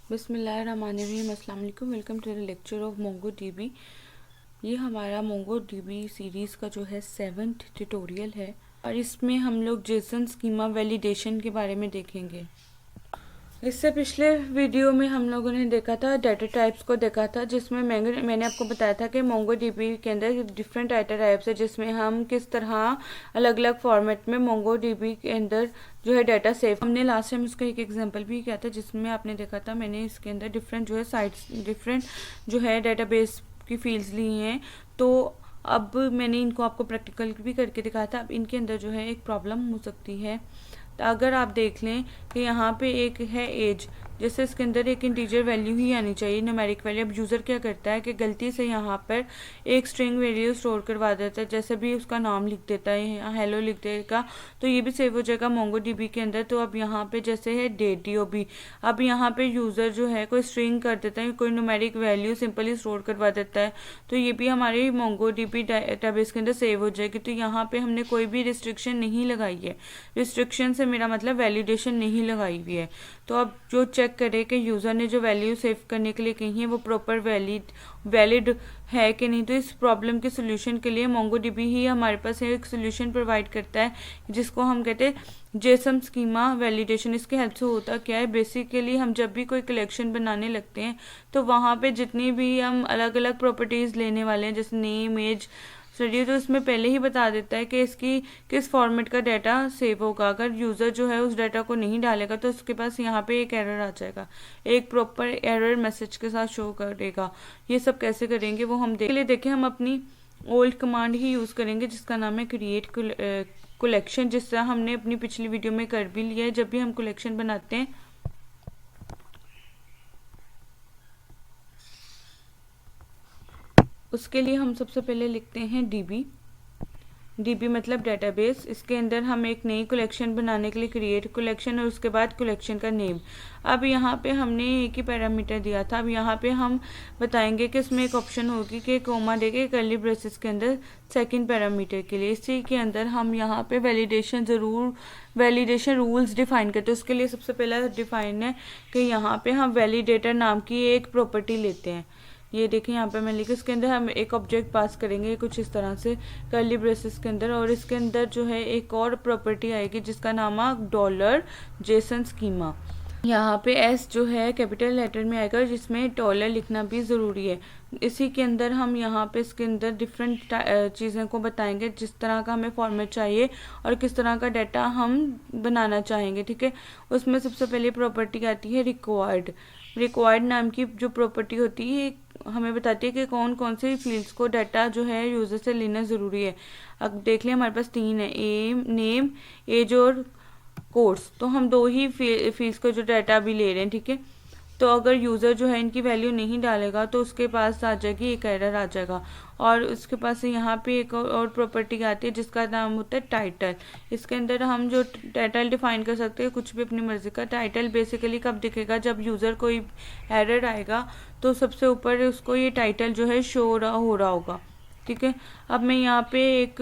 बिस्मिल्लाहिर्रहमानिर्रहीम, अस्सलाम वालेकुम। Welcome to the lecture of MongoDB. ये हमारा मोंगोडीबी सीरीज़ का जो है 7th ट्यूटोरियल है और इसमें हम लोग जेसन स्कीमा वैलिडेशन के बारे में देखेंगे। इससे पिछले वीडियो में हम लोगों ने देखा था डाटा टाइप्स को देखा था, जिसमें मैंने आपको बताया था कि मोंगोडीबी के अंदर डिफरेंट डाटा टाइप्स है, जिसमें हम किस तरह अलग अलग फॉर्मेट में मोंगोडीबी के अंदर जो है डाटा सेव। हमने लास्ट टाइम उसका एक एग्जांपल भी किया था, जिसमें आपने देखा था मैंने इसके अंदर डिफरेंट जो है साइट्स, डिफरेंट जो है डाटाबेस की फील्ड्स ली हैं। तो अब मैंने इनको आपको प्रैक्टिकल भी करके दिखाया था। अब इनके अंदर जो है एक प्रॉब्लम हो सकती है। तो अगर आप देख लें कि यहाँ पे एक है एज, जैसे इसके अंदर एक इंटीजर वैल्यू ही आनी चाहिए, न्यूमेरिक वैल्यू। अब यूज़र क्या करता है कि गलती से यहाँ पर एक स्ट्रिंग वैल्यू स्टोर करवा देता है, जैसे भी उसका नाम लिख देता है, यहाँ हेलो लिख देगा, तो ये भी सेव हो जाएगा मोंगोडीबी के अंदर। तो अब यहाँ पे जैसे है DOB, अब यहाँ पे यूज़र जो है कोई स्ट्रिंग कर देता है, कोई न्यूमेरिक वैल्यू सिंपली स्टोर करवा देता है, तो ये भी हमारे मोंगोडीबी डेटाबेस के अंदर सेव हो जाएगी। तो यहाँ पे हमने कोई भी रिस्ट्रिक्शन नहीं लगाई है। रिस्ट्रिक्शन से मेरा मतलब वैलिडेशन नहीं लगाई हुई है। तो अब जो चेक करे कि यूज़र ने जो वैल्यू सेव करने के लिए कही है वो प्रॉपर वैलिड है कि नहीं। तो इस प्रॉब्लम के सोल्यूशन के लिए मोंगोडीबी ही हमारे पास एक सोल्यूशन प्रोवाइड करता है, जिसको हम कहते हैं जेसन स्कीमा वैलिडेशन। इसके हेल्प से होता क्या है, बेसिकली हम जब भी कोई कलेक्शन बनाने लगते हैं तो वहाँ पे जितनी भी हम अलग अलग प्रॉपर्टीज़ लेने वाले हैं, जैसे नेम, एज, स्टडी, तो उसमें पहले ही बता देता है कि इसकी किस फॉर्मेट का डाटा सेव होगा। अगर यूज़र जो है उस डाटा को नहीं डालेगा तो उसके पास यहाँ पे एक एरर आ जाएगा, एक प्रॉपर एरर मैसेज के साथ शो करेगा। ये सब कैसे करेंगे वो हम देखें। हम अपनी ओल्ड कमांड ही यूज़ करेंगे, जिसका नाम है क्रिएट कलेक्शन, जिस तरह हमने अपनी पिछली वीडियो में कर भी लिया है। जब भी हम कलेक्शन बनाते हैं उसके लिए हम सबसे पहले लिखते हैं डीबी मतलब डेटाबेस। इसके अंदर हम एक नई कलेक्शन बनाने के लिए क्रिएट कलेक्शन और उसके बाद कलेक्शन का नेम। अब यहाँ पे हमने एक ही पैरामीटर दिया था। अब यहाँ पे हम बताएंगे कि इसमें एक ऑप्शन होगी कि कोमा देके कर्ली ब्रेसेस के अंदर सेकंड पैरामीटर के लिए। इसी के अंदर हम यहाँ पे वैलिडेशन रूल्स डिफाइन करते हैं। उसके लिए सबसे पहला डिफाइन है कि यहाँ पे हम वैलिडेटर नाम की एक प्रॉपर्टी लेते हैं। ये देखें यहाँ पे मैं लिखी, इसके अंदर हम एक ऑब्जेक्ट पास करेंगे कुछ इस तरह से कर्ली ब्रेसेस के अंदर, और इसके अंदर जो है एक और प्रॉपर्टी आएगी जिसका नाम है डॉलर जेसन स्कीमा। यहाँ पे एस जो है कैपिटल लेटर में आएगा, जिसमें डॉलर लिखना भी ज़रूरी है। इसी के अंदर हम यहाँ पे इसके अंदर डिफरेंट चीज़ें को बताएंगे, जिस तरह का हमें फॉर्मेट चाहिए और किस तरह का डाटा हम बनाना चाहेंगे। ठीक है, उसमें सबसे पहले प्रॉपर्टी आती है रिक्वायर्ड नाम की जो प्रॉपर्टी होती है हमें बताती है कि कौन कौन से फील्ड्स को डाटा जो है यूज़र से लेना ज़रूरी है। अब देख लिया हमारे पास 3 है, नेम, एज और कोर्स। तो हम 2 ही फील्ड्स को जो डाटा भी ले रहे हैं। ठीक है, तो अगर यूज़र जो है इनकी वैल्यू नहीं डालेगा तो उसके पास आ जाएगी एक एरर आ जाएगा। और उसके पास यहाँ पे एक और प्रॉपर्टी आती है जिसका नाम होता है टाइटल। इसके अंदर हम जो टाइटल डिफाइन कर सकते हैं कुछ भी अपनी मर्जी का। टाइटल बेसिकली कब दिखेगा, जब यूज़र कोई एरर आएगा तो सबसे ऊपर उसको ये टाइटल जो है शो हो रहा होगा। ठीक है, अब मैं यहाँ पे एक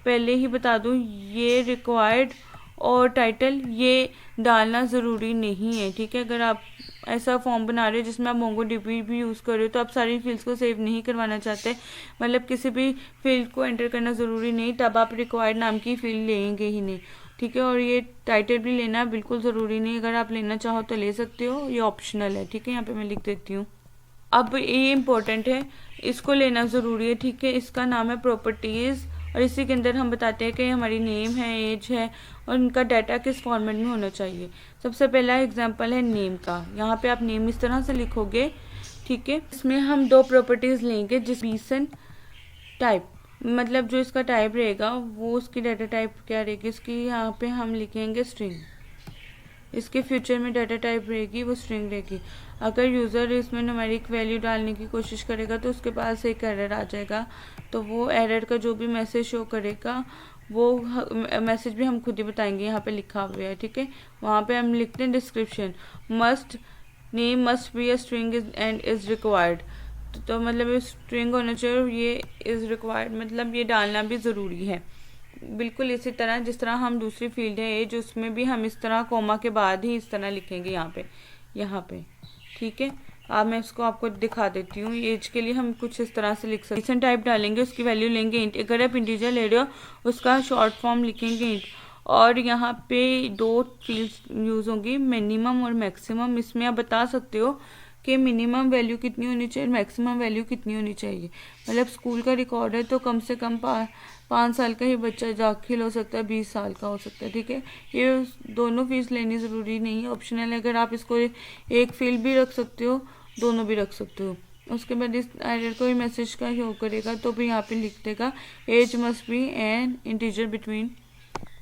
पहले ही बता दूँ, ये रिक्वायर्ड और टाइटल ये डालना ज़रूरी नहीं है। ठीक है, अगर आप ऐसा फॉर्म बना रहे हो जिसमें आप मोंगोडीबी भी यूज़ कर रहे हो तो आप सारी फील्ड्स को सेव नहीं करवाना चाहते, मतलब किसी भी फील्ड को एंटर करना ज़रूरी नहीं, तब आप रिक्वायर्ड नाम की फील्ड लेंगे ही नहीं। ठीक है, और ये टाइटल भी लेना बिल्कुल ज़रूरी नहीं, अगर आप लेना चाहो तो ले सकते हो, ये ऑप्शनल है। ठीक है, यहाँ पे मैं लिख देती हूँ। अब ये इम्पोर्टेंट है, इसको लेना ज़रूरी है। ठीक है, इसका नाम है प्रॉपर्टीज़, और इसी के अंदर हम बताते हैं कि हमारी नेम है, एज है और उनका डाटा किस फॉर्मेट में होना चाहिए। सबसे पहला एग्जांपल है नेम का। यहाँ पे आप नेम इस तरह से लिखोगे। ठीक है, इसमें हम 2 प्रॉपर्टीज़ लेंगे, जिस बीसन टाइप मतलब जो इसका टाइप रहेगा वो उसकी डाटा टाइप क्या रहेगी, इसकी यहाँ पे हम लिखेंगे स्ट्रिंग। इसके फ्यूचर में डाटा टाइप रहेगी वो स्ट्रिंग रहेगी। अगर यूज़र इसमें न्यूमेरिक वैल्यू डालने की कोशिश करेगा तो उसके पास एक एरर आ जाएगा। तो वो एरर का जो भी मैसेज शो करेगा वो मैसेज भी हम खुद ही बताएंगे, यहाँ पे लिखा हुआ है। ठीक है, वहाँ पे हम लिखते हैं description name must be a string and is required. तो मतलब ये स्ट्रिंग होना चाहिए, ये इज़ रिक्वायर्ड मतलब ये डालना भी ज़रूरी है। बिल्कुल इसी तरह जिस तरह हम दूसरी फील्ड है एज, उसमें भी हम इस तरह कोमा के बाद ही इस तरह लिखेंगे यहाँ पे। ठीक है। अब मैं इसको आपको दिखा देती हूँ। एज के लिए हम कुछ इस तरह से लिख सकते हैं। रीसेंट टाइप डालेंगे, उसकी वैल्यू लेंगे इंट। अगर आप इंटीजर ले रहे हो उसका शॉर्ट फॉर्म लिखेंगे इंट। और यहाँ पे 2 फील्ड्स यूज़ होंगी, मिनिमम और मैक्सिमम। इसमें आप बता सकते हो कि मिनिमम वैल्यू कितनी होनी चाहिए, मैक्सिमम वैल्यू कितनी होनी चाहिए। मतलब स्कूल का रिकॉर्ड है तो कम से कम 5 साल का ही बच्चा दाखिल हो सकता है, 20 साल का हो सकता है, ठीक है। ये दोनों फीस लेनी ज़रूरी नहीं है, ऑप्शनल है। अगर आप इसको एक फील्ड भी रख सकते हो, दोनों भी रख सकते हो। उसके बाद इस एरर को मैसेज का शो करेगा तो भी यहाँ पे लिख देगा as must be an integer between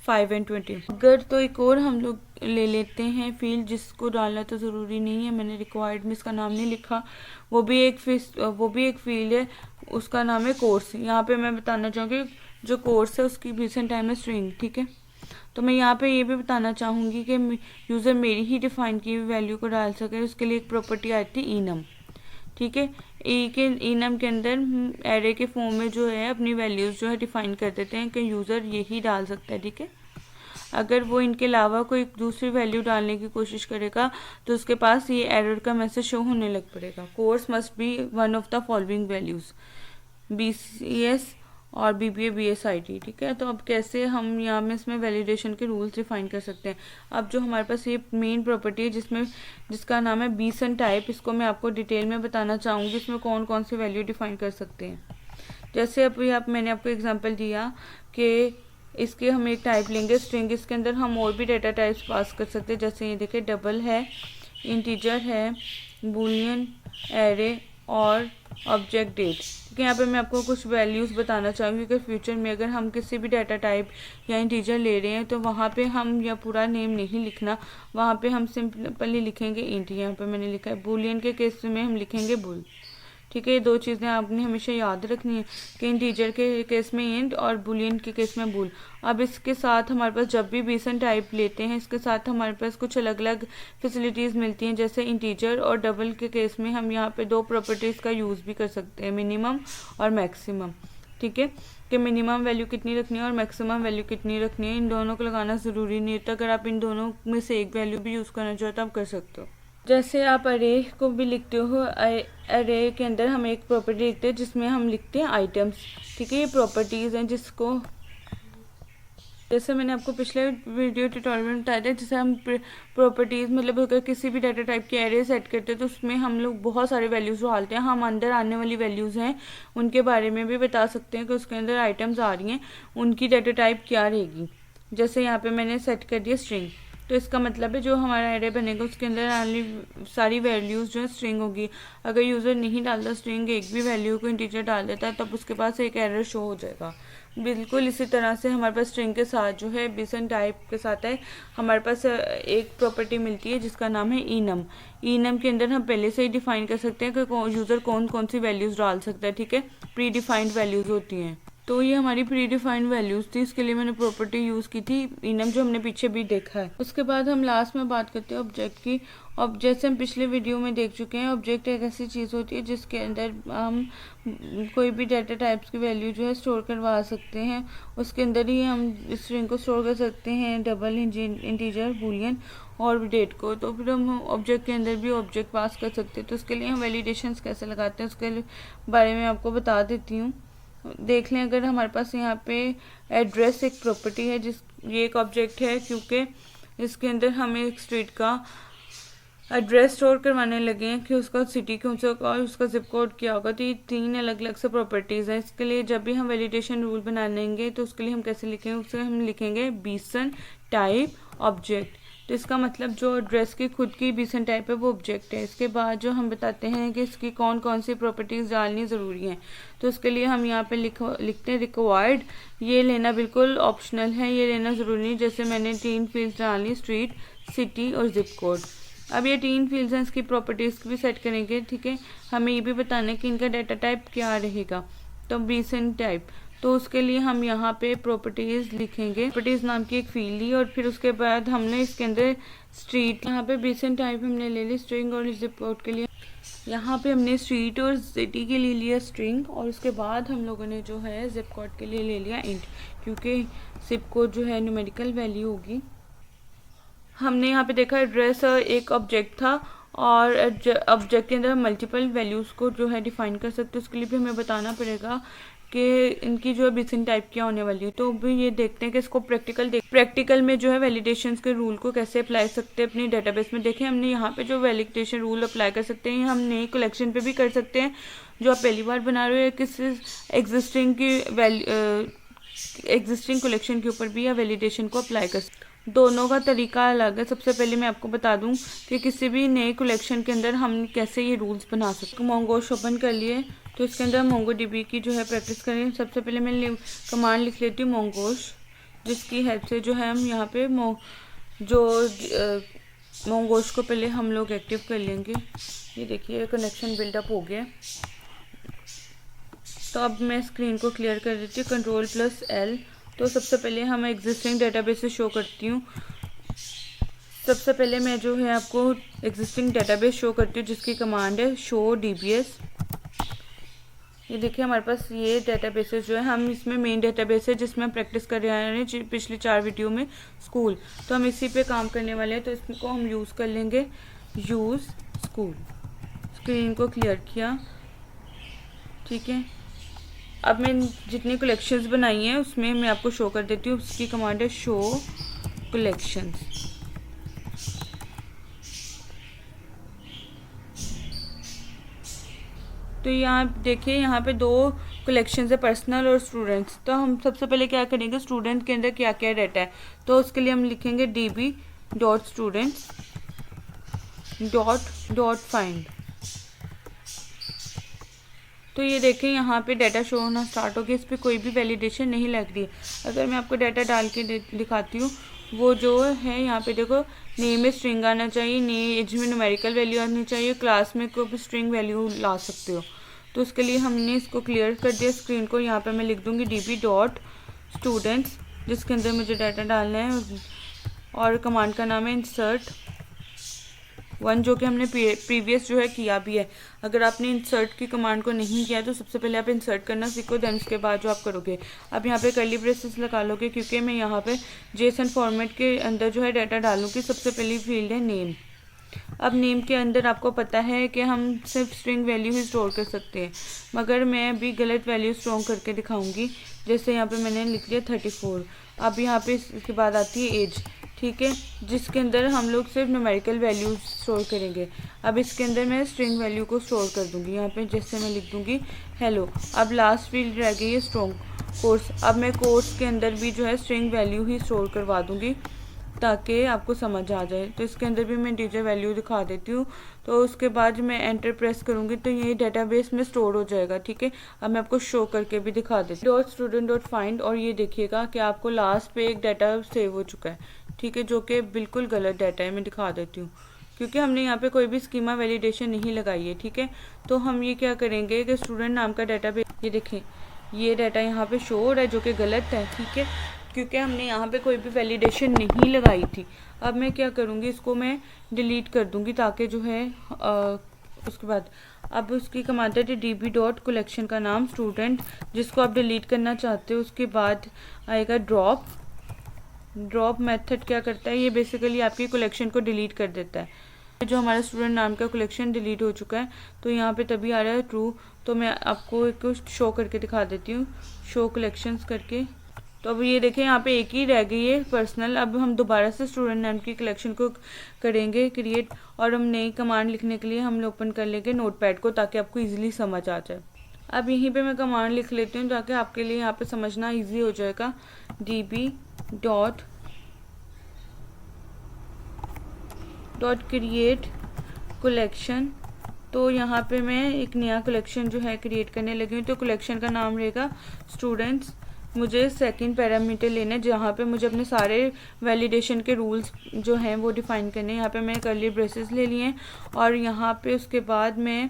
5 and 20। अगर तो एक और हम लोग ले लेते हैं फील्ड, जिसको डालना तो ज़रूरी नहीं है, मैंने रिक्वायर्ड में इसका नाम नहीं लिखा। वो भी एक फील्ड है, उसका नाम है कोर्स। यहाँ पे मैं बताना चाहूँगी जो कोर्स है उसकी रिसेंट टाइम में स्ट्रिंग, ठीक है। तो मैं यहाँ पे ये भी बताना चाहूँगी कि यूज़र मेरी ही डिफ़ाइन की वैल्यू को डाल सके, उसके लिए एक प्रॉपर्टी आती है इनम, ठीक है। इनम के अंदर एरे के फॉर्म में जो है अपनी वैल्यूज़ जो है डिफ़ाइन कर देते हैं कि यूज़र यही डाल सकता है, ठीक है। अगर वो इनके अलावा कोई दूसरी वैल्यू डालने की कोशिश करेगा तो उसके पास ये एरर का मैसेज शो होने लग पड़ेगा। Course must be one of the following values, BCS और BBA BSIT, ठीक है। तो अब कैसे हम यहाँ में इसमें वैलिडेशन के रूल्स डिफाइन कर सकते हैं। अब जो हमारे पास ये मेन प्रॉपर्टी है जिसका नाम है बीसन टाइप, इसको मैं आपको डिटेल में बताना चाहूँगी इसमें कौन कौन सी वैल्यू डिफाइन कर सकते हैं। जैसे अभी मैंने आपको एग्जांपल दिया कि इसके हम एक टाइप लेंगे स्ट्रिंग, इसके अंदर हम और भी डेटा टाइप्स पास कर सकते हैं। जैसे ये देखिए डबल है, इंटीजर है, बूलियन, एरे और ऑब्जेक्ट डेट, ठीक है। यहाँ पे मैं आपको कुछ वैल्यूज़ बताना चाहूँगी कि फ्यूचर में अगर हम किसी भी डाटा टाइप या इंटीजर ले रहे हैं तो वहाँ पे हम या पूरा नेम नहीं लिखना, वहाँ पे हम सिंपली लिखेंगे इंट। यहाँ पे मैंने लिखा है बूलियन के केस में हम लिखेंगे बुल, ठीक है। ये 2 चीज़ें आपने हमेशा याद रखनी है कि इंटीजर के केस में इंट और बुलियन के केस में बुल। अब इसके साथ हमारे पास जब भी बीसन टाइप लेते हैं इसके साथ हमारे पास कुछ अलग अलग फैसिलिटीज़ मिलती हैं। जैसे इंटीजर और डबल के केस में हम यहाँ पे 2 प्रॉपर्टीज़ का यूज़ भी कर सकते हैं, मिनिमम और मैक्सिमम, ठीक है। कि मिनिमम वैल्यू कितनी रखनी है और मैक्सिमम वैल्यू कितनी रखनी है, इन दोनों को लगाना ज़रूरी नहीं होता। अगर आप इन दोनों में से एक वैल्यू भी यूज़ करना चाहो तो आप कर सकते हो। जैसे आप अरे को भी लिखते हो, अरे के अंदर हम एक प्रॉपर्टी लिखते हैं जिसमें हम लिखते हैं आइटम्स, ठीक है। ये प्रॉपर्टीज़ हैं जिसको, जैसे मैंने आपको पिछले वीडियो ट्यूटोरियल में बताया था, जैसे हम प्रॉपर्टीज़ मतलब अगर किसी भी डाटा टाइप की एरे सेट करते हैं तो उसमें हम लोग बहुत सारे वैल्यूज़ डालते हैं। हम अंदर आने वाली वैल्यूज़ हैं उनके बारे में भी बता सकते हैं कि उसके अंदर आइटम्स आ रही हैं, उनकी डाटा टाइप क्या रहेगी। जैसे यहाँ पे मैंने सेट कर दिया स्ट्रिंग, तो इसका मतलब है जो हमारा एरे बनेगा उसके अंदर आने सारी वैल्यूज़ जो है स्ट्रिंग होगी। अगर यूज़र नहीं डालता स्ट्रिंग, एक भी वैल्यू को इंटीजर डाल देता है तब उसके पास एक एरर शो हो जाएगा। बिल्कुल इसी तरह से हमारे पास स्ट्रिंग के साथ जो है बीसन टाइप के साथ है हमारे पास एक प्रॉपर्टी मिलती है जिसका नाम है इनम। इनम के अंदर हम पहले से ही डिफाइन कर सकते हैं कि यूज़र कौन कौन सी वैल्यूज़ डाल सकता है, ठीक है। प्री डिफाइंड वैल्यूज़ होती हैं, तो ये हमारी प्री डिफाइंड वैल्यूज़ थी, इसके लिए मैंने प्रॉपर्टी यूज़ की थी इनम, जो हमने पीछे भी देखा है। उसके बाद हम लास्ट में बात करते हैं ऑब्जेक्ट की। जैसे हम पिछले वीडियो में देख चुके हैं, ऑब्जेक्ट एक ऐसी चीज़ होती है जिसके अंदर हम कोई भी डाटा टाइप्स की वैल्यू जो है स्टोर करवा सकते हैं। उसके अंदर ही हम स्ट्रिंग को स्टोर कर सकते हैं, डबल, इंटीजर, बूलियन और डेट को। तो फिर हम ऑब्जेक्ट के अंदर भी ऑब्जेक्ट पास कर सकते हैं। तो उसके लिए हम वैलिडेशंस कैसे लगाते हैं उसके बारे में आपको बता देती हूँ। देख लें, अगर हमारे पास यहाँ पे एड्रेस एक प्रॉपर्टी है, ये एक ऑब्जेक्ट है क्योंकि इसके अंदर हमें एक स्ट्रीट का एड्रेस स्टोर करवाने लगे हैं कि उसका सिटी कौन सा होगा और उसका जिप कोड क्या होगा। तो ये 3 अलग अलग से प्रॉपर्टीज़ हैं। इसके लिए जब भी हम वैलिडेशन रूल बनाएंगे तो उसके लिए हम कैसे लिखेंगे, उससे हम लिखेंगे बीसन टाइप ऑब्जेक्ट। तो इसका मतलब जो एड्रेस की खुद की बीसन टाइप है वो ऑब्जेक्ट है। इसके बाद जो हम बताते हैं कि इसकी कौन कौन सी प्रॉपर्टीज़ डालनी ज़रूरी हैं, तो उसके लिए हम यहाँ पे लिखते हैं रिक्वायर्ड। ये लेना बिल्कुल ऑप्शनल है, ये लेना ज़रूरी नहीं। जैसे मैंने 3 फील्ड्स डाली, स्ट्रीट, सिटी और जिप कोड। अब ये 3 फील्ड्स हैं, इसकी प्रॉपर्टीज़ भी सेट करेंगे, ठीक है। हमें ये भी बताना है कि इनका डाटा टाइप क्या रहेगा, तो बीसन टाइप। तो उसके लिए हम यहाँ पे प्रॉपर्टीज़ लिखेंगे, प्रॉपर्टीज़ नाम की एक फील्ड ली और फिर उसके बाद हमने इसके अंदर स्ट्रीट, यहाँ पे बीसन टाइप हमने ले ली स्ट्रिंग और जिप कोड के लिए यहाँ पे हमने स्ट्रीट और सिटी के लिए लिया स्ट्रिंग और उसके बाद हम लोगों ने जो है जिप कोड के लिए ले लिया इंट, क्योंकि जिप कोड जो है न्यूमेरिकल वैल्यू होगी। हमने यहाँ पे देखा एड्रेस एक ऑब्जेक्ट था और ऑब्जेक्ट के अंदर हम मल्टीपल वैल्यूज़ को जो है डिफाइन कर सकते हैं। उसके लिए भी हमें बताना पड़ेगा कि इनकी जो है बेसिक टाइप क्या होने वाली है। तो भी ये देखते हैं कि इसको प्रैक्टिकल में जो है वैलिडेशन के रूल को कैसे अप्लाई सकते हैं अपनी डेटाबेस में। देखें हमने यहाँ पे जो वैलिडेशन रूल अप्लाई कर सकते हैं हम नई कलेक्शन पे भी कर सकते हैं जो आप पहली बार बना रहे हो, किस एग्जिस्टिंग कलेक्शन के ऊपर भी या वैलिडेशन को अप्लाई कर सकते हैं। दोनों का तरीका अलग है। सबसे पहले मैं आपको बता दूं कि किसी भी नए कलेक्शन के अंदर हम कैसे ये रूल्स बना सकते हैं। मोंगोश ओपन कर लिए तो इसके अंदर मोंगो डीबी की जो है प्रैक्टिस करें। सबसे पहले मैं कमांड लिख लेती हूँ मोंगोश, जिसकी हेल्प से जो है हम यहाँ पे मोंगोश को पहले हम लोग एक्टिव कर लेंगे। ये देखिए कनेक्शन बिल्डअप हो गया। तो अब मैं स्क्रीन को क्लियर कर देती हूँ Ctrl+L। तो सबसे पहले हम एग्जिस्टिंग डेटाबेस से शो करती हूँ। सबसे पहले मैं जो है आपको एग्जिस्टिंग डेटाबेस शो करती हूँ जिसकी कमांड है शो DBS। ये देखिए हमारे पास ये डेटाबेसेस जो है, हम इसमें मेन डेटाबेस है जिसमें हम प्रैक्टिस कर रहे हैं पिछली 4 वीडियो में स्कूल, तो हम इसी पे काम करने वाले हैं। तो इसको हम यूज़ कर लेंगे यूज़ स्कूल। स्क्रीन को क्लियर किया, ठीक है। अब मैं जितनी कलेक्शंस बनाई हैं उसमें मैं आपको शो कर देती हूँ। उसकी कमांड है शो कलेक्शंस। तो यहाँ देखिए यहाँ पे 2 कलेक्शंस है, पर्सनल और स्टूडेंट्स। तो हम सबसे पहले क्या करेंगे, स्टूडेंट के अंदर क्या क्या डाटा है, तो उसके लिए हम लिखेंगे db.students.find। तो ये देखें यहाँ पे डाटा शो होना स्टार्ट हो गया। इस पर कोई भी वैलिडेशन नहीं लग रही है। अगर मैं आपको डाटा डाल के दिखाती हूँ, वो जो है यहाँ पे देखो नेम में स्ट्रिंग आना चाहिए, एज में न्यूमेरिकल वैल्यू आनी चाहिए, क्लास में कोई भी स्ट्रिंग वैल्यू ला सकते हो। तो उसके लिए हमने इसको क्लियर कर दिया स्क्रीन को। यहाँ पे मैं लिख दूँगी db.students, जिसके अंदर मुझे डाटा डालना है, और कमांड का नाम है insert 1, जो कि हमने प्रीवियस जो है किया भी है। अगर आपने इंसर्ट की कमांड को नहीं किया तो सबसे पहले आप इंसर्ट करना सीखो, देन उसके बाद जो आप करोगे अब यहाँ पे कर्ली ब्रेसेस लगा लोगे, क्योंकि मैं यहाँ पे जेसन फॉर्मेट के अंदर जो है डाटा डालूंगी। सबसे पहली फील्ड है नेम। अब नेम के अंदर आपको पता है कि हम सिर्फ स्ट्रिंग वैल्यू ही स्टोर कर सकते हैं, मगर मैं अभी गलत वैल्यू स्टोर करके दिखाऊंगी। जैसे यहाँ पे मैंने लिख लिया 34। अब यहाँ पे इसके बाद आती है एज, ठीक है, जिसके अंदर हम लोग सिर्फ न्यूमेरिकल वैल्यू स्टोर करेंगे। अब इसके अंदर मैं स्ट्रिंग वैल्यू को स्टोर कर दूंगी। यहाँ पे जैसे मैं लिख दूंगी हेलो। अब लास्ट फील्ड रह गई है स्ट्रॉन्ग कोर्स। अब मैं कोर्स के अंदर भी जो है स्ट्रिंग वैल्यू ही स्टोर करवा दूंगी ताकि आपको समझ आ जाए। तो इसके अंदर भी मैं डीजे वैल्यू दिखा देती हूँ। तो उसके बाद मैं एंटर प्रेस करूँगी तो ये डेटाबेस में स्टोर हो जाएगा, ठीक है। अब मैं आपको शो करके भी दिखा देती हूँ .student.find, और ये देखिएगा कि आपको लास्ट पे एक डाटा सेव हो चुका है, ठीक है, जो कि बिल्कुल गलत डाटा है। मैं दिखा देती हूँ क्योंकि हमने यहाँ पे कोई भी स्कीमा वैलिडेशन नहीं लगाई है, ठीक है। तो हम ये क्या करेंगे कि स्टूडेंट नाम का डाटाबेस, ये देखें ये डाटा यहाँ पे शो हो रहा है जो कि गलत है, ठीक है, क्योंकि हमने यहाँ पे कोई भी वैलिडेशन नहीं लगाई थी। अब मैं क्या करूँगी, इसको मैं डिलीट कर दूँगी ताकि जो है उसके बाद अब उसकी कमांड है db.collection का नाम स्टूडेंट, जिसको आप डिलीट करना चाहते हो। उसके बाद आएगा ड्रॉप मेथड क्या करता है, ये बेसिकली आपकी कलेक्शन को डिलीट कर देता है। जो हमारा स्टूडेंट नाम का कलेक्शन डिलीट हो चुका है, तो यहाँ पे तभी आ रहा है ट्रू। तो मैं आपको एक शो करके दिखा देती हूँ, शो कलेक्शंस करके। तो अब ये देखें यहाँ पे एक ही रह गई है पर्सनल। अब हम दोबारा से स्टूडेंट नाम की कलेक्शन को करेंगे क्रिएट, और हम नई कमांड लिखने के लिए हम ओपन कर लेंगे नोटपैड को ताकि आपको इजीली समझ आ जाए। अब यहीं पे मैं कमांड लिख लेती हूँ ताकि आपके लिए यहाँ पे समझना इजी हो जाएगा। db.create collection। तो यहाँ पे मैं एक नया कलेक्शन जो है क्रिएट करने लगी हूँ। तो कलेक्शन का नाम रहेगा स्टूडेंट्स। मुझे सेकंड पैरामीटर लेना है जहाँ पे मुझे अपने सारे वैलिडेशन के रूल्स जो हैं वो डिफाइन करने हैं। यहाँ पे मैंने कर्ली ब्रेसेस ले लिए हैं, और यहाँ पे उसके बाद मैं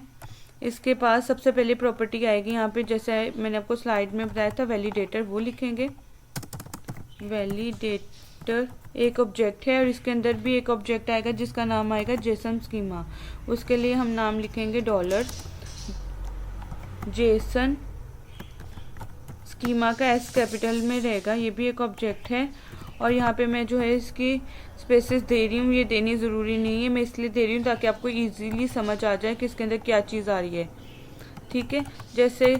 इसके पास सबसे पहले प्रॉपर्टी आएगी। यहाँ पे जैसे मैंने आपको स्लाइड में बताया था वैलिडेटर, वो लिखेंगे। वैलिडेटर एक ऑब्जेक्ट है और इसके अंदर भी एक ऑब्जेक्ट आएगा जिसका नाम आएगा जेसन स्कीमा। उसके लिए हम नाम लिखेंगे $जेसन स्कीमा का एस कैपिटल में रहेगा, ये भी एक ऑब्जेक्ट है। और यहाँ पे मैं जो है इसकी स्पेसेस दे रही हूँ, ये देनी ज़रूरी नहीं है, मैं इसलिए दे रही हूँ ताकि आपको ईजीली समझ आ जाए कि इसके अंदर क्या चीज़ आ रही है। ठीक है, जैसे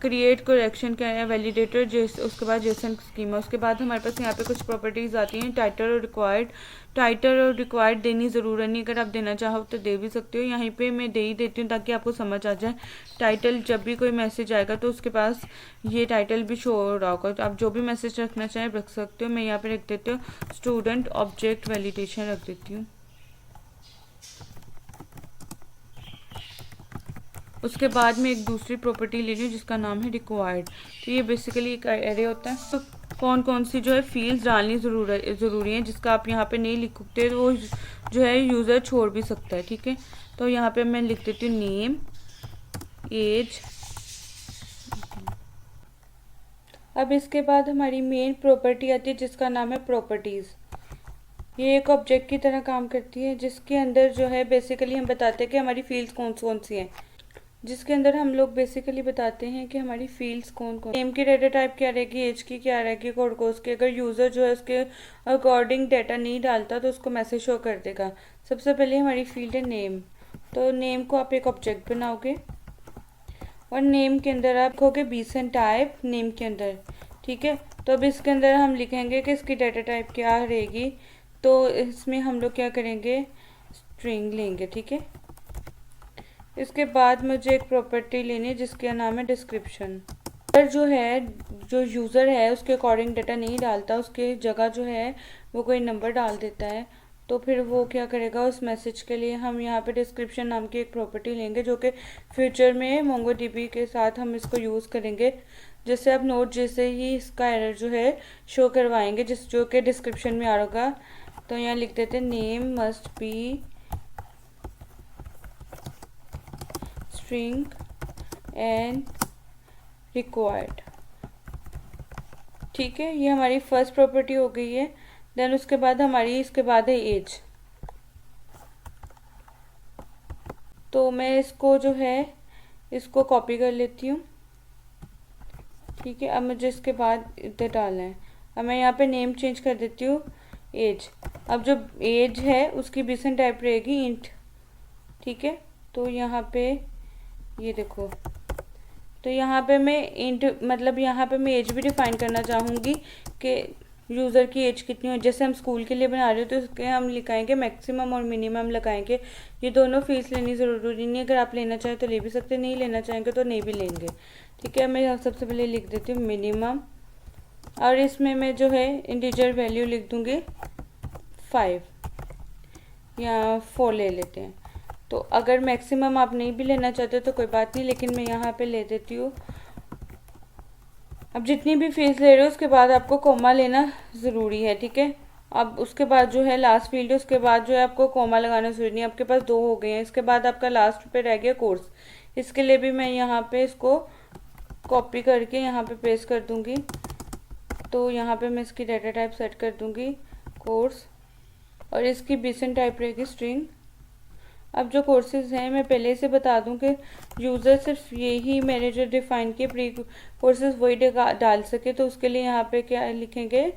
क्रिएट करेक्शन क्या है, वैलिडेटर, जैसे उसके बाद जेसन स्कीमा, उसके बाद हमारे पास यहाँ पे कुछ प्रॉपर्टीज़ आती हैं, टाइटल और रिक्वायर्ड। टाइटल और रिक्वायर्ड देनी ज़रूरत नहीं, अगर आप देना चाहो तो दे भी सकते हो, यहाँ पे मैं दे ही देती हूँ ताकि आपको समझ आ जाए। टाइटल, जब भी कोई मैसेज आएगा तो उसके पास ये टाइटल भी शो हो रहा होगा, तो आप जो भी मैसेज रखना चाहें रख सकते हो। मैं यहाँ पे रख देती हूँ स्टूडेंट ऑब्जेक्ट वैलिडेशन रख देती हूँ। उसके बाद में एक दूसरी प्रॉपर्टी ले रही हूँ जिसका नाम है रिक्वायर्ड। तो ये बेसिकली एक एरे होता है, तो कौन कौन सी जो है फील्ड्स डालनी ज़रूरी है, जिसका आप यहाँ पे नहीं लिखते तो वो जो है यूज़र छोड़ भी सकता है। ठीक है, तो यहाँ पे मैं लिख देती हूँ नेम, एज। अब इसके बाद हमारी मेन प्रॉपर्टी आती है जिसका नाम है प्रॉपर्टीज़। ये एक ऑब्जेक्ट की तरह काम करती है जिसके अंदर जो है बेसिकली हम बताते हैं कि हमारी फील्ड्स कौन कौन सी हैं, जिसके अंदर हम लोग बेसिकली बताते हैं कि हमारी फील्ड्स कौन कौन। नेम की डाटा टाइप क्या रहेगी, एज की क्या रहेगी, कोड कोर्स की। अगर यूज़र जो है उसके अकॉर्डिंग डाटा नहीं डालता तो उसको मैसेज शो कर देगा। सबसे पहले हमारी फील्ड है नेम, तो नेम को आप एक ऑब्जेक्ट बनाओगे और नेम के अंदर आप लिखोगे बीसन टाइप नेम के अंदर। ठीक है, तो अब इसके अंदर हम लिखेंगे कि इसकी डाटा टाइप क्या रहेगी, तो इसमें हम लोग क्या करेंगे, स्ट्रिंग लेंगे। ठीक है, इसके बाद मुझे एक प्रॉपर्टी लेनी है जिसका नाम है डिस्क्रिप्शन। अगर जो है जो यूज़र है उसके अकॉर्डिंग डाटा नहीं डालता, उसके जगह जो है वो कोई नंबर डाल देता है, तो फिर वो क्या करेगा, उस मैसेज के लिए हम यहाँ पे डिस्क्रिप्शन नाम की एक प्रॉपर्टी लेंगे जो कि फ्यूचर में मोंगोडीबी के साथ हम इसको यूज़ करेंगे। जैसे अब नोट जैसे ही इसका एरर जो है शो करवाएंगे जो कि डिस्क्रिप्शन में आ होगा, तो यहाँ लिख देते हैं name must be string and required. ठीक है, ये हमारी फर्स्ट प्रॉपर्टी हो गई है। देन उसके बाद हमारी इसके बाद है एज। तो मैं इसको जो है इसको कॉपी कर लेती हूँ। ठीक है, अब मुझे इसके बाद इधर डालना है। अब मैं यहाँ पे नेम चेंज कर देती हूँ एज। अब जो एज है उसकी बीसन टाइप रहेगी इंट। ठीक है, तो यहाँ पे ये देखो, तो यहाँ पे मैं इंट मतलब यहाँ पे मैं एज भी डिफाइन करना चाहूँगी कि यूज़र की एज कितनी हो। जैसे हम स्कूल के लिए बना रहे हो तो उसके हम लिखाएंगे मैक्सिमम और मिनिमम लगाएंगे। ये दोनों फीस लेनी ज़रूरी नहीं है, अगर आप लेना चाहें तो ले भी सकते, नहीं लेना चाहेंगे तो नहीं भी लेंगे। ठीक है, मैं सबसे पहले लिख देती हूँ मिनिमम, और इसमें मैं जो है इंटीजर वैल्यू लिख दूँगी 5 या 4 ले लेते हैं। तो अगर मैक्सिमम आप नहीं भी लेना चाहते तो कोई बात नहीं, लेकिन मैं यहाँ पे ले देती हूँ। अब जितनी भी फीस ले रहे हो उसके बाद आपको कोमा लेना ज़रूरी है। ठीक है, अब उसके बाद जो है लास्ट फील्ड है, उसके बाद जो है आपको कोमा लगाना ज़रूरी नहीं। आपके पास 2 हो गए हैं, इसके बाद आपका लास्ट पे रह गया कोर्स। इसके लिए भी मैं यहाँ पे इसको कॉपी करके यहाँ पे पेस्ट कर दूँगी। तो यहाँ पे मैं इसकी डाटा टाइप सेट कर दूँगी कोर्स, और इसकी बीसन टाइप रहेगी स्ट्रिंग। अब जो कोर्सेज हैं मैं पहले से बता दूं कि यूज़र सिर्फ यही मैंने जो डिफ़ाइन किए प्री कोर्सेज वही डाल सके, तो उसके लिए यहाँ पे क्या लिखेंगे,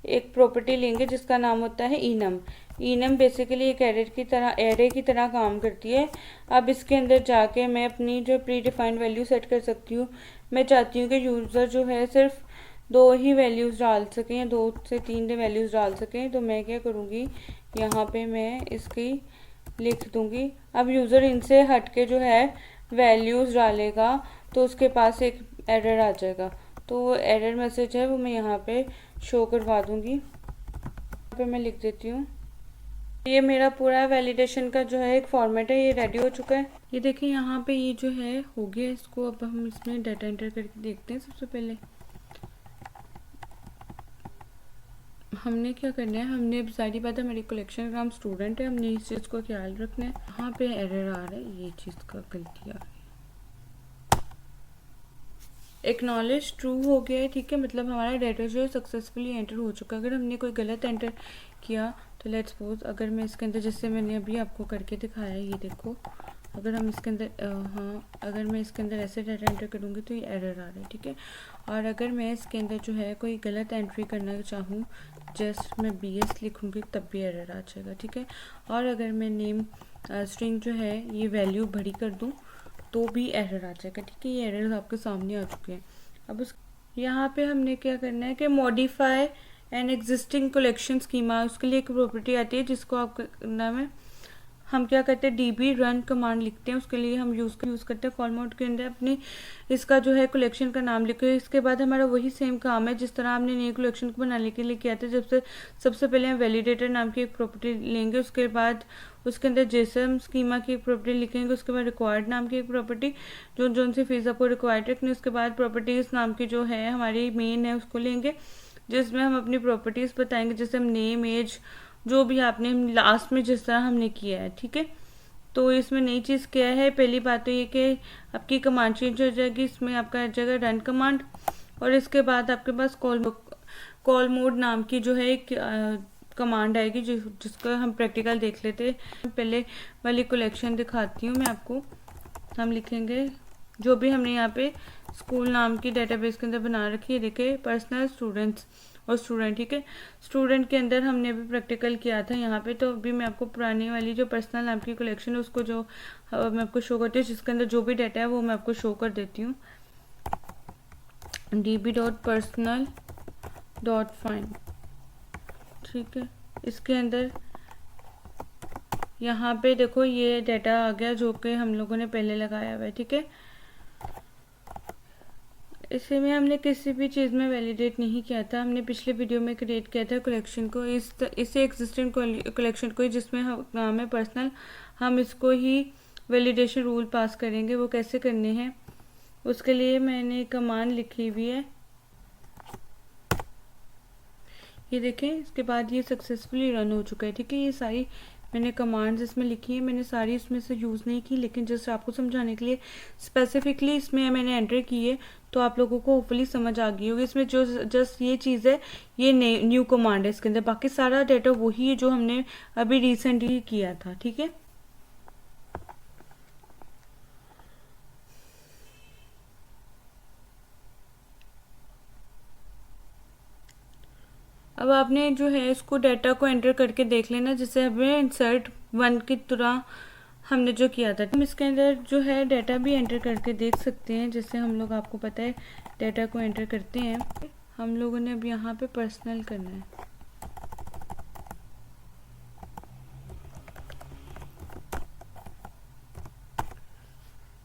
एक प्रॉपर्टी लेंगे जिसका नाम होता है इनम। इनम बेसिकली एक एरे की तरह काम करती है। अब इसके अंदर जाके मैं अपनी जो प्री डिफाइंड वैल्यू सेट कर सकती हूँ। मैं चाहती हूँ कि यूज़र जो है सिर्फ 2 ही वैल्यूज़ डाल सकें या 2 से 3 वैल्यूज़ डाल सकें, तो मैं क्या करूँगी, यहाँ पे मैं इसकी लिख दूँगी। अब यूज़र इनसे हट के जो है वैल्यूज़ डालेगा तो उसके पास एक एरर आ जाएगा, तो वो एरर मैसेज है वो मैं यहाँ पे शो करवा दूँगी। यहाँ पे मैं लिख देती हूँ। ये मेरा पूरा वैलिडेशन का जो है एक फॉर्मेट है, ये रेडी हो चुका है। ये देखिए यहाँ पे ये जो है हो गया। इसको अब हम इसमें डाटा एंटर करके देखते हैं। सबसे पहले हमने क्या करना है, हमने अब सारी बात है, हमारी कलेक्शन का हम स्टूडेंट है, हमने इस चीज़ को ख्याल रखना है। यहाँ पे एरर आ रहा है, ये चीज़ का गलती आ रही है। एक्नॉलेज ट्रू हो गया है। ठीक है, मतलब हमारा डाटा जो है सक्सेसफुली एंटर हो चुका है। अगर हमने कोई गलत एंटर किया तो लेट्स सपोज अगर मैं इसके अंदर जैसे मैंने अभी आपको करके दिखाया है, ये देखो अगर हम इसके अंदर अगर मैं इसके अंदर ऐसे डाटा एंटर करूँगी तो ये एरर आ रहा है, ठीक है। और अगर मैं इसके अंदर जो है कोई गलत एंट्री करना चाहूँ, जस्ट मैं BS लिखूँगी तब भी एरर आ जाएगा, ठीक है। और अगर मैं नेम स्ट्रिंग जो है ये वैल्यू बड़ी कर दूँ तो भी एरर आ जाएगा, ठीक है। ये एरर आपके सामने आ चुके हैं। अब उस यहाँ पे हमने क्या करना है कि modify an existing collection schema, उसके लिए एक प्रॉपर्टी आती है जिसको आप नाम है, हम क्या करते हैं DB रन कमांड लिखते हैं। उसके लिए हम यूज़ करते हैं कॉल मोड के अंदर अपनी इसका जो है कलेक्शन का नाम लिखो। इसके बाद हमारा वही सेम काम है जिस तरह हमने नए कलेक्शन को बनाने के लिए किया था। सबसे पहले हम वैलिडेटर नाम की एक प्रॉपर्टी लेंगे, उसके बाद उसके अंदर जेसम स्कीमा की एक प्रॉपर्टी लिखेंगे, उसके बाद रिक्वायर्ड नाम की एक प्रॉपर्टी जो सी फीस आपको रिक्वायर्ड रखनी, उसके बाद प्रॉपर्टीज़ नाम की जो है हमारी मेन है उसको लेंगे जिसमें हम अपनी प्रॉपर्टीज़ बताएंगे, जैसे हम नेम एज जो भी आपने लास्ट में जिस तरह हमने किया है, ठीक है। तो इसमें नई चीज़ क्या है, पहली बात तो ये कि आपकी कमांड चेंज हो जाएगी, इसमें आपका आ जाएगा रन कमांड और इसके बाद आपके पास कॉल मोड नाम की जो है एक कमांड आएगी जिसका हम प्रैक्टिकल देख लेते हैं। पहले वाली कलेक्शन दिखाती हूँ मैं आपको। हम लिखेंगे जो भी हमने यहाँ पे स्कूल नाम की डेटाबेस के अंदर बना रखी है, देखे पर्सनल स्टूडेंट्स और स्टूडेंट, ठीक है। स्टूडेंट के अंदर हमने अभी प्रैक्टिकल किया था यहाँ पे, तो अभी मैं आपको पुरानी वाली जो पर्सनल नाम की कलेक्शन है उसको जो मैं आपको शो करती हूँ, जिसके अंदर जो भी डाटा है वो मैं आपको शो कर देती हूँ। db.personal.find, ठीक है। इसके अंदर यहाँ पे देखो ये डाटा आ गया जो कि हम लोगों ने पहले लगाया हुआ है, ठीक है। इसे में हमने किसी भी चीज़ में वैलिडेट नहीं किया था, हमने पिछले वीडियो में क्रिएट किया था कलेक्शन को, इसे एग्जिस्टिंग कलेक्शन को जिसमें नाम है पर्सनल, हम इसको ही वैलिडेशन रूल पास करेंगे। वो कैसे करने हैं उसके लिए मैंने कमांड लिखी हुई है, ये देखें। इसके बाद ये सक्सेसफुली रन हो चुका है, ठीक है। ये सारी मैंने कमांड्स इसमें लिखी है, मैंने सारी इसमें से यूज़ नहीं की, लेकिन जस्ट आपको समझाने के लिए स्पेसिफिकली इसमें मैंने एंटर की है, तो आप लोगों को होपफुली समझ आ गई होगी। इसमें जो जस्ट ये चीज़ है ये न्यू कमांड है इसके अंदर, बाकी सारा डाटा वही है जो हमने अभी रिसेंटली किया था, ठीक है। अब आपने जो है इसको डाटा को एंटर करके देख लेना, जैसे हमें इंसर्ट 1 की तरह हमने जो किया था। हम इसके अंदर जो है डाटा भी एंटर करके देख सकते हैं, जैसे हम लोग आपको पता है डाटा को एंटर करते हैं। हम लोगों ने अब यहाँ पे पर्सनल करना है,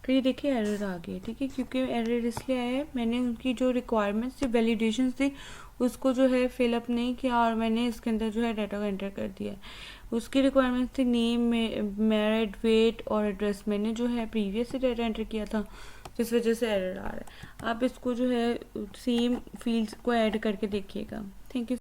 तो ये देखिए एरर आ गया, ठीक है। क्योंकि एरर इसलिए आया है, मैंने उनकी जो रिक्वायरमेंट्स थी वैलिडेशंस थी उसको जो है फिलअप नहीं किया और मैंने इसके अंदर जो है डाटा को एंटर कर दिया। उसकी रिक्वायरमेंट्स थी नेम, मैरिड, वेट और एड्रेस, मैंने जो है प्रीवियस से डाटा एंटर किया था जिस वजह से एरर आ रहा है। आप इसको जो है सेम फील्ड्स को ऐड करके देखिएगा। Thank you.